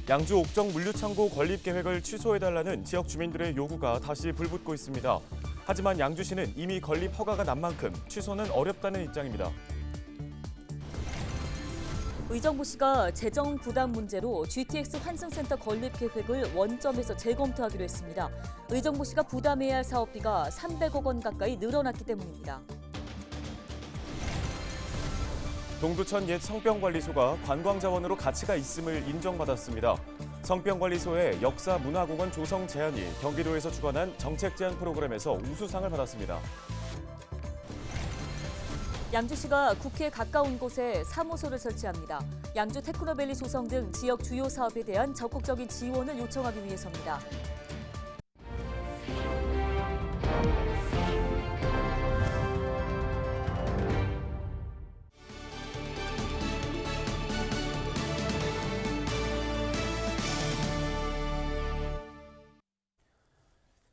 양주 옥정 물류창고 건립 계획을 취소해달라는 지역 주민들의 요구가 다시 불붙고 있습니다. 하지만 양주시는 이미 건립 허가가 난 만큼 취소는 어렵다는 입장입니다. 의정부시가 재정 부담 문제로 GTX 환승센터 건립 계획을 원점에서 재검토하기로 했습니다. 의정부시가 부담해야 할 사업비가 300억 원 가까이 늘어났기 때문입니다. 동두천 옛 성병관리소가 관광자원으로 가치가 있음을 인정받았습니다. 성병관리소의 역사문화공원 조성 제안이 경기도에서 주관한 정책 제안 프로그램에서 우수상을 받았습니다. 양주시가 국회에 가까운 곳에 사무소를 설치합니다. 양주 테크노밸리 조성 등 지역 주요 사업에 대한 적극적인 지원을 요청하기 위해서입니다.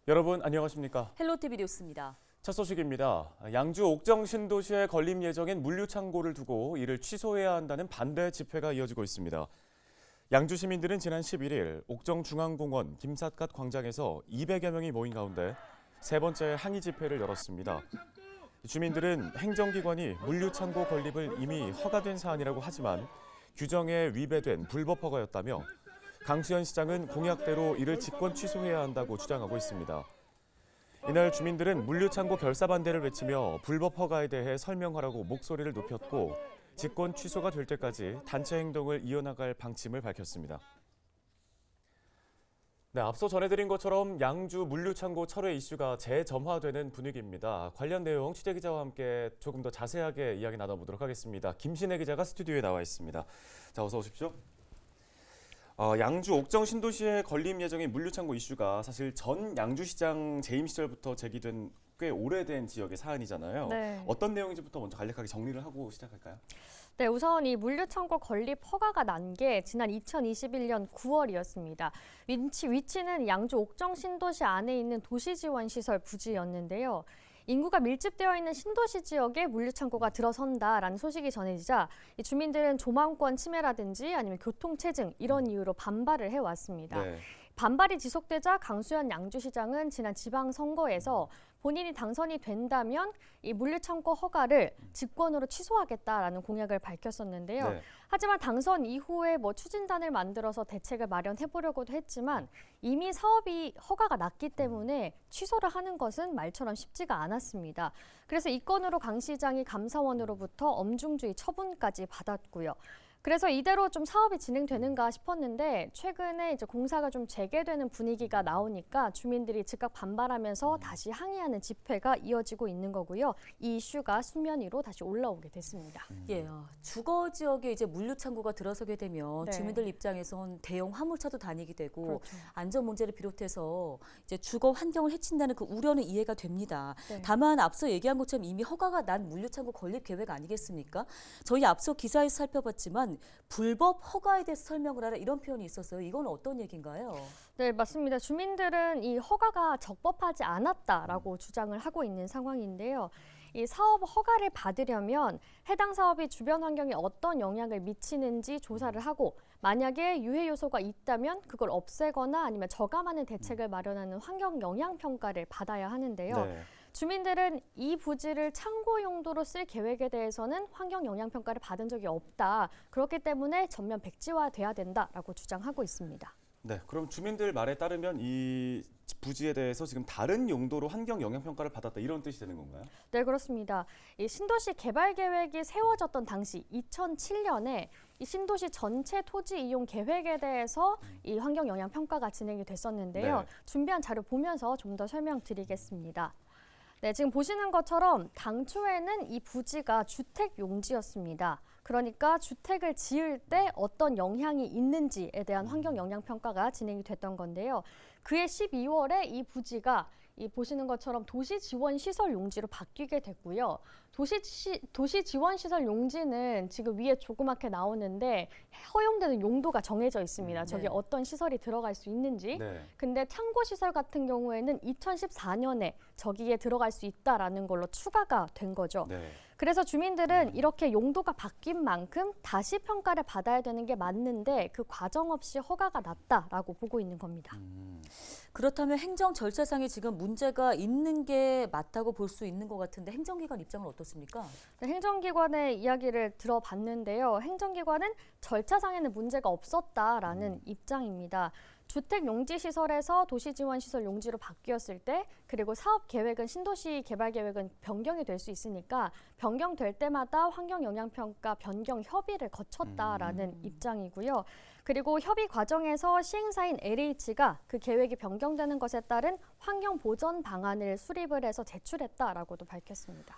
여러분 안녕하십니까? 헬로티비 뉴스입니다. 첫 소식입니다. 양주 옥정 신도시에 건립 예정인 물류창고를 두고 이를 취소해야 한다는 반대 집회가 이어지고 있습니다. 양주 시민들은 지난 11일 옥정중앙공원 김삿갓 광장에서 200여 명이 모인 가운데 세 번째 항의 집회를 열었습니다. 주민들은 행정기관이 물류창고 건립을 이미 허가된 사안이라고 하지만 규정에 위배된 불법 허가였다며 강수현 시장은 공약대로 이를 직권 취소해야 한다고 주장하고 있습니다. 이날 주민들은 물류창고 결사 반대를 외치며 불법 허가에 대해 설명하라고 목소리를 높였고 직권 취소가 될 때까지 단체 행동을 이어나갈 방침을 밝혔습니다. 네, 앞서 전해드린 것처럼 양주 물류창고 철회 이슈가 재점화되는 분위기입니다. 관련 내용 취재기자와 함께 조금 더 자세하게 이야기 나눠보도록 하겠습니다. 김신혜 기자가 스튜디오에 나와 있습니다. 자, 어서 오십시오. 양주 옥정 신도시에 건립 예정인 물류창고 이슈가 사실 전 양주시장 재임 시절부터 제기된 꽤 오래된 지역의 사안이잖아요. 네. 어떤 내용인지부터 먼저 간략하게 정리를 하고 시작할까요? 네, 우선 이 물류창고 건립 허가가 난 게 지난 2021년 9월이었습니다. 위치는 양주 옥정 신도시 안에 있는 도시지원시설 부지였는데요. 인구가 밀집되어 있는 신도시 지역에 물류창고가 들어선다라는 소식이 전해지자 이 주민들은 조망권 침해라든지 아니면 교통체증 이런 이유로 반발을 해왔습니다. 네. 반발이 지속되자 강수현 양주시장은 지난 지방선거에서 본인이 당선이 된다면 이 물류창고 허가를 직권으로 취소하겠다라는 공약을 밝혔었는데요. 네. 하지만 당선 이후에 추진단을 만들어서 대책을 마련해보려고도 했지만 이미 사업이 허가가 났기 때문에 취소를 하는 것은 말처럼 쉽지가 않았습니다. 그래서 이 건으로 강 시장이 감사원으로부터 엄중주의 처분까지 받았고요. 그래서 이대로 좀 사업이 진행되는가 싶었는데 최근에 이제 공사가 좀 재개되는 분위기가 나오니까 주민들이 즉각 반발하면서 다시 항의하는 집회가 이어지고 있는 거고요. 이 이슈가 수면 위로 다시 올라오게 됐습니다. 예, 주거 지역에 이제 물류창고가 들어서게 되면 네. 주민들 입장에선 대형 화물차도 다니게 되고 그렇죠. 안전 문제를 비롯해서 이제 주거 환경을 해친다는 그 우려는 이해가 됩니다. 네. 다만 앞서 얘기한 것처럼 이미 허가가 난 물류창고 건립 계획 아니겠습니까? 저희 앞서 기사에서 살펴봤지만 불법 허가에 대해서 설명을 하라 이런 표현이 있었어요. 이건 어떤 얘기인가요? 네, 맞습니다. 주민들은 이 허가가 적법하지 않았다라고 주장을 하고 있는 상황인데요. 이 사업 허가를 받으려면 해당 사업이 주변 환경에 어떤 영향을 미치는지 조사를 하고 만약에 유해 요소가 있다면 그걸 없애거나 아니면 저감하는 대책을 마련하는 환경 영향 평가를 받아야 하는데요. 네. 주민들은 이 부지를 창고 용도로 쓸 계획에 대해서는 환경 영향 평가를 받은 적이 없다. 그렇기 때문에 전면 백지화돼야 된다라고 주장하고 있습니다. 네, 그럼 주민들 말에 따르면 이 부지에 대해서 지금 다른 용도로 환경 영향 평가를 받았다 이런 뜻이 되는 건가요? 네, 그렇습니다. 이 신도시 개발 계획이 세워졌던 당시 2007년에 이 신도시 전체 토지 이용 계획에 대해서 이 환경 영향 평가가 진행이 됐었는데요. 네. 준비한 자료 보면서 좀 더 설명드리겠습니다. 네, 지금 보시는 것처럼 당초에는 이 부지가 주택 용지였습니다. 그러니까 주택을 지을 때 어떤 영향이 있는지에 대한 환경 영향 평가가 진행이 됐던 건데요. 그해 12월에 이 부지가 보시는 것처럼 도시지원시설 용지로 바뀌게 됐고요. 도시지원시설 용지는 지금 위에 조그맣게 나오는데 허용되는 용도가 정해져 있습니다. 저기 네. 어떤 시설이 들어갈 수 있는지. 네. 근데 창고시설 같은 경우에는 2014년에 저기에 들어갈 수 있다라는 걸로 추가가 된 거죠. 네. 그래서 주민들은 이렇게 용도가 바뀐 만큼 다시 평가를 받아야 되는 게 맞는데 그 과정 없이 허가가 났다라고 보고 있는 겁니다. 그렇다면 행정 절차상에 지금 문제가 있는 게 맞다고 볼 수 있는 것 같은데 행정기관 입장은 어떻습니까? 네, 행정기관의 이야기를 들어봤는데요. 행정기관은 절차상에는 문제가 없었다라는 입장입니다. 주택 용지 시설에서 도시 지원 시설 용지로 바뀌었을 때 그리고 사업 계획은 신도시 개발 계획은 변경이 될 수 있으니까 변경될 때마다 환경 영향 평가 변경 협의를 거쳤다라는 입장이고요. 그리고 협의 과정에서 시행사인 LH가 그 계획이 변경되는 것에 따른 환경 보전 방안을 수립을 해서 제출했다라고도 밝혔습니다.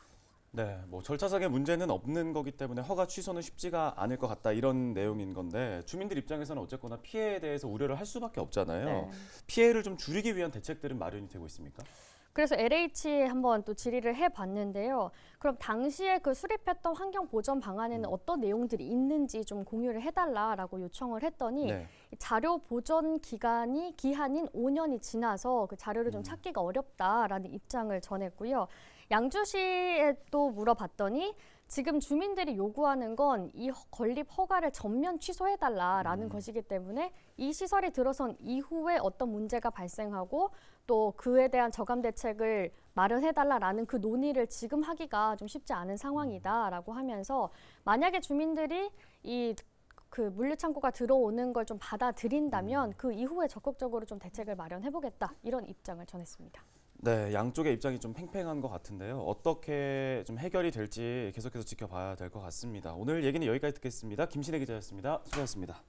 네, 뭐 절차상의 문제는 없는 거기 때문에 허가 취소는 쉽지가 않을 것 같다 이런 내용인 건데 주민들 입장에서는 어쨌거나 피해에 대해서 우려를 할 수밖에 없잖아요. 네. 피해를 좀 줄이기 위한 대책들은 마련이 되고 있습니까? 그래서 LH에 한번 또 질의를 해봤는데요. 그럼 당시에 그 수립했던 환경 보전 방안에는 어떤 내용들이 있는지 좀 공유를 해달라라고 요청을 했더니 네. 자료 보존 기한인 5년이 지나서 그 자료를 좀 찾기가 어렵다라는 입장을 전했고요. 양주시에 또 물어봤더니 지금 주민들이 요구하는 건 이 건립 허가를 전면 취소해달라라는 것이기 때문에 이 시설이 들어선 이후에 어떤 문제가 발생하고 또 그에 대한 저감 대책을 마련해달라라는 그 논의를 지금 하기가 좀 쉽지 않은 상황이다라고 하면서 만약에 주민들이 그 물류창고가 들어오는 걸 좀 받아들인다면 그 이후에 적극적으로 좀 대책을 마련해보겠다 이런 입장을 전했습니다. 네, 양쪽의 입장이 좀 팽팽한 것 같은데요. 어떻게 좀 해결이 될지 계속해서 지켜봐야 될 것 같습니다. 오늘 얘기는 여기까지 듣겠습니다. 김신혜 기자였습니다. 수고하셨습니다.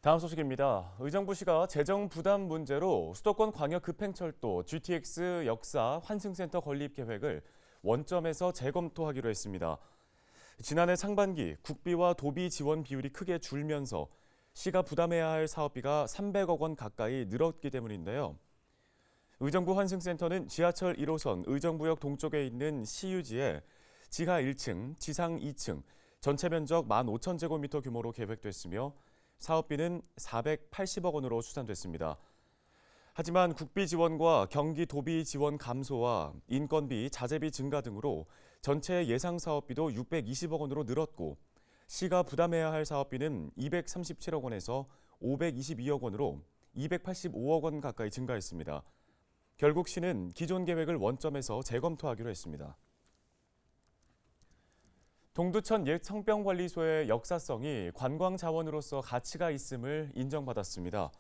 다음 소식입니다. 의정부시가 재정 부담 문제로 수도권 광역 급행철도 GTX 역사 환승센터 건립 계획을 원점에서 재검토하기로 했습니다. 지난해 상반기 국비와 도비 지원 비율이 크게 줄면서 시가 부담해야 할 사업비가 300억 원 가까이 늘었기 때문인데요. 의정부 환승센터는 지하철 1호선 의정부역 동쪽에 있는 시유지에 지하 1층, 지상 2층, 전체 면적 15,000제곱미터 규모로 계획됐으며 사업비는 480억 원으로 추산됐습니다. 하지만 국비 지원과 경기 도비 지원 감소와 인건비, 자재비 증가 등으로 전체 예상 사업비도 620억 원으로 늘었고 시가 부담해야 할 사업비는 237억 원에서 522억 원으로 285억 원 가까이 증가했습니다. 결국 시는 기존 계획을 원점에서 재검토하기로 했습니다. 동두천 옛 성병관리소의 역사성이 관광 자원으로서 가치가 있음을 인정받았습니다.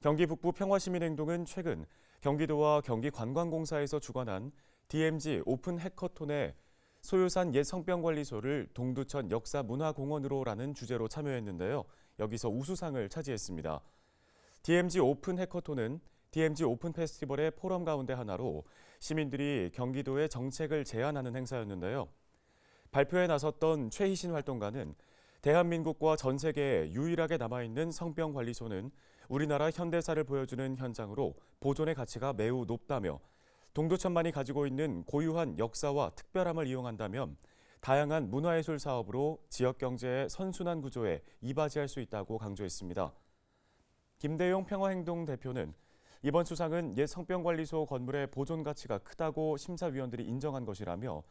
경기 북부 평화시민행동은 최근 경기도와 경기관광공사에서 주관한 DMZ 오픈 해커톤에 소유산 옛 성병관리소를 동두천 역사문화공원으로라는 주제로 참여했는데요. 여기서 우수상을 차지했습니다. DMZ 오픈 해커톤은 DMZ 오픈 페스티벌의 포럼 가운데 하나로 시민들이 경기도의 정책을 제안하는 행사였는데요. 발표에 나섰던 최희신 활동가는 대한민국과 전 세계에 유일하게 남아있는 성병관리소는 우리나라 현대사를 보여주는 현장으로 보존의 가치가 매우 높다며 동두천만이 가지고 있는 고유한 역사와 특별함을 이용한다면 다양한 문화예술 사업으로 지역 경제의 선순환 구조에 이바지할 수 있다고 강조했습니다. 김대용 평화행동 대표는 이번 수상은 옛 성병관리소 건물의 보존 가치가 크다고 심사위원들이 인정한 것이라며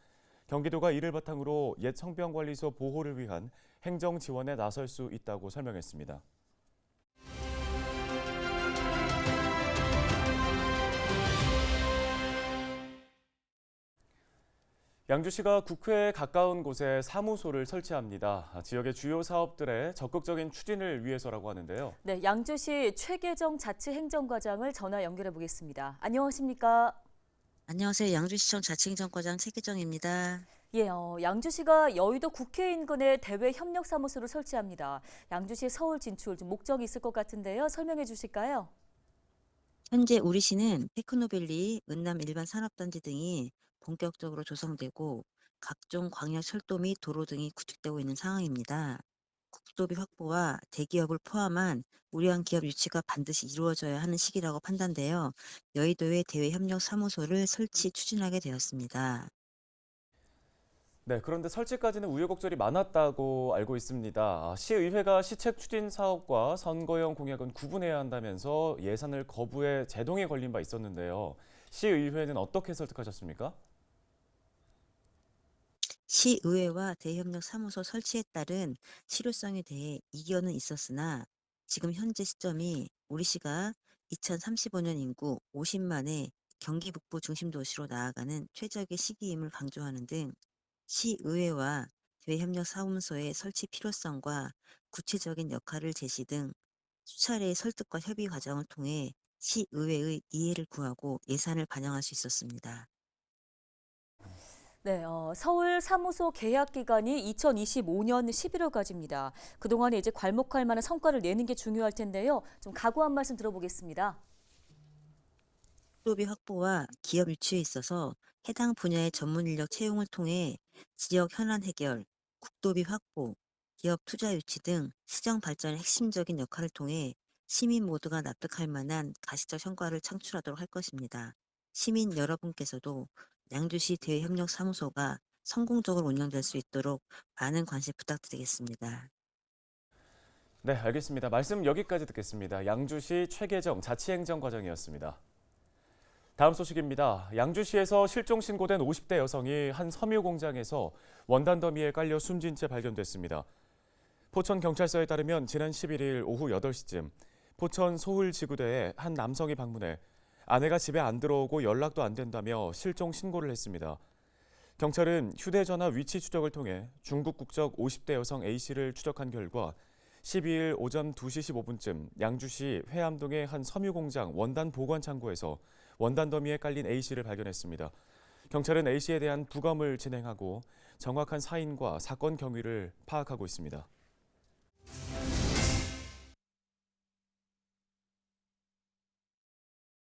경기도가 이를 바탕으로 옛 성병관리소 보호를 위한 행정 지원에 나설 수 있다고 설명했습니다. 양주시가 국회에 가까운 곳에 사무소를 설치합니다. 지역의 주요 사업들의 적극적인 추진을 위해서라고 하는데요. 네, 양주시 최계정 자치행정과장을 전화 연결해 보겠습니다. 안녕하십니까? 안녕하세요. 양주시청 자치행정과장 최기정입니다. 예, 양주시가 여의도 국회 인근에 대외 협력 사무소를 설치합니다. 양주시 서울 진출 좀 목적이 있을 것 같은데요. 설명해 주실까요? 현재 우리 시는 테크노밸리, 은남 일반 산업단지 등이 본격적으로 조성되고 각종 광역 철도 및 도로 등이 구축되고 있는 상황입니다. 국도비 확보와 대기업을 포함한 우량 기업 유치가 반드시 이루어져야 하는 시기라고 판단되어 여의도에 대외 협력 사무소를 설치 추진하게 되었습니다. 네, 그런데 설치까지는 우여곡절이 많았다고 알고 있습니다. 시의회가 시책 추진 사업과 선거용 공약은 구분해야 한다면서 예산을 거부해 제동에 걸린 바 있었는데요. 시의회는 어떻게 설득하셨습니까? 시의회와 대협력사무소 설치에 따른 실효성에 대해 이견은 있었으나 지금 현재 시점이 우리시가 2035년 인구 50만의 경기 북부 중심 도시로 나아가는 최적의 시기임을 강조하는 등 시의회와 대협력사무소의 설치 필요성과 구체적인 역할을 제시 등 수차례의 설득과 협의 과정을 통해 시의회의 이해를 구하고 예산을 반영할 수 있었습니다. 네, 서울 사무소 계약 기간이 2025년 11월까지입니다. 그동안에 이제 괄목할 만한 성과를 내는 게 중요할 텐데요. 좀 각오한 말씀 들어보겠습니다. 국도비 확보와 기업 유치에 있어서 해당 분야의 전문 인력 채용을 통해 지역 현안 해결, 국도비 확보, 기업 투자 유치 등 시정 발전의 핵심적인 역할을 통해 시민 모두가 납득할 만한 가시적 성과를 창출하도록 할 것입니다. 시민 여러분께서도 양주시 대외협력사무소가 성공적으로 운영될 수 있도록 많은 관심 부탁드리겠습니다. 네, 알겠습니다. 말씀 여기까지 듣겠습니다. 양주시 최계정 자치행정과장이었습니다. 다음 소식입니다. 양주시에서 실종 신고된 50대 여성이 한 섬유 공장에서 원단 더미에 깔려 숨진 채 발견됐습니다. 포천경찰서에 따르면 지난 11일 오후 8시쯤 포천 소울지구대에 한 남성이 방문해 아내가 집에 안 들어오고 연락도 안 된다며 실종 신고를 했습니다. 경찰은 휴대전화 위치 추적을 통해 중국 국적 50대 여성 A씨를 추적한 결과 12일 오전 2시 15분쯤 양주시 회암동의 한 섬유공장 원단 보관 창고에서 원단 더미에 깔린 A씨를 발견했습니다. 경찰은 A씨에 대한 부검을 진행하고 정확한 사인과 사건 경위를 파악하고 있습니다.